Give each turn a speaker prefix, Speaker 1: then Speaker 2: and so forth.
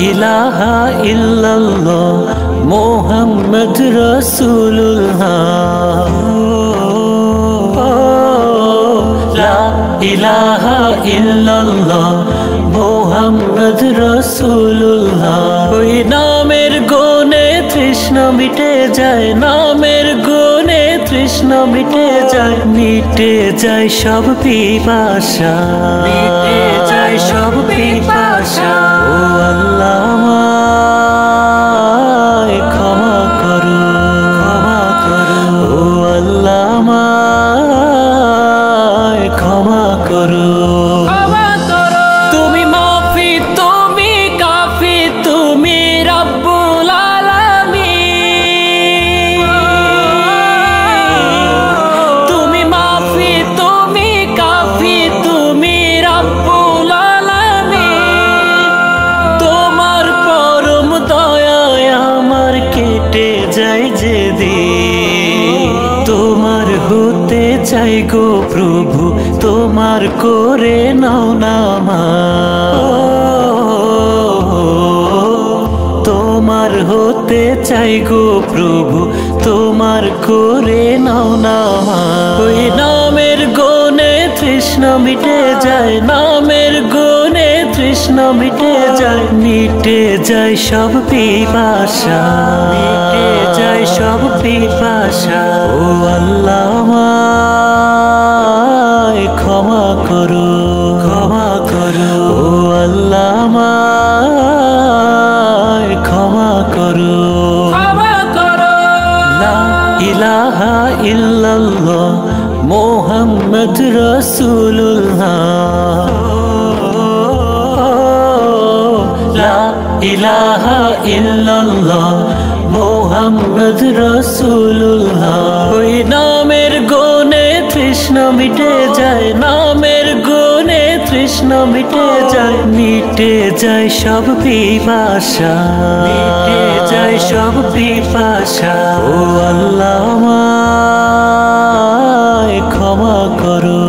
Speaker 1: ইলাহা ইল্লাল্লাহ মুহাম্মদ রাসূলুল্লাহ লা ইলাহা ইল্লাল্লাহ মুহাম্মদ রাসূলুল্লাহ ওই নামের গুণে তৃষ্ণা মিটে যায় নামের গুণে তৃষ্ণা মিটে যায় মিটে যায় সব পিপাসা মিটে যায় সব পিপাসা ও আল্লাহ আমায় ক্ষমা করো ও আল্লাহ আমায় ক্ষমা করো তুমি মাফি তুমি কাফি তুমি রব্বুল আলামিন তুমি মাফি তুমি কাফি তুমি রব্বুল আলামিন তোমার পরম দয়ায় আমার কেটে যায় যেদিন তোমার হতে চাই গো প্রভু তোমার করে নাও তোমার হতে চাই গো প্রভু তোমার করে নাও ওই নামের গুণে তৃষ্ণা মিটে যায় নামের গুণে তৃষ্ণা মিটে যায় সব পিপাসা মিটে যায় সব পিপাসা ও আল্লাহ আমায় ক্ষমা করো ও আল্লাহ আমায় ক্ষমা করো লা ইলাহা ইল্লাল্লাহ মুহাম্মদ রাসূলুল্লাহ লা ইলাহা ইল্লাল্লাহ মুহাম্মদ রাসূলুল্লাহ ওই নামের গুণে তৃষ্ণা মিটে যায় নামের গুণে তৃষ্ণা মিটে যায় সব পিপাসা মিটে যায় সব পিপাসা ও আল্লাহ আমায় ক্ষমা করো।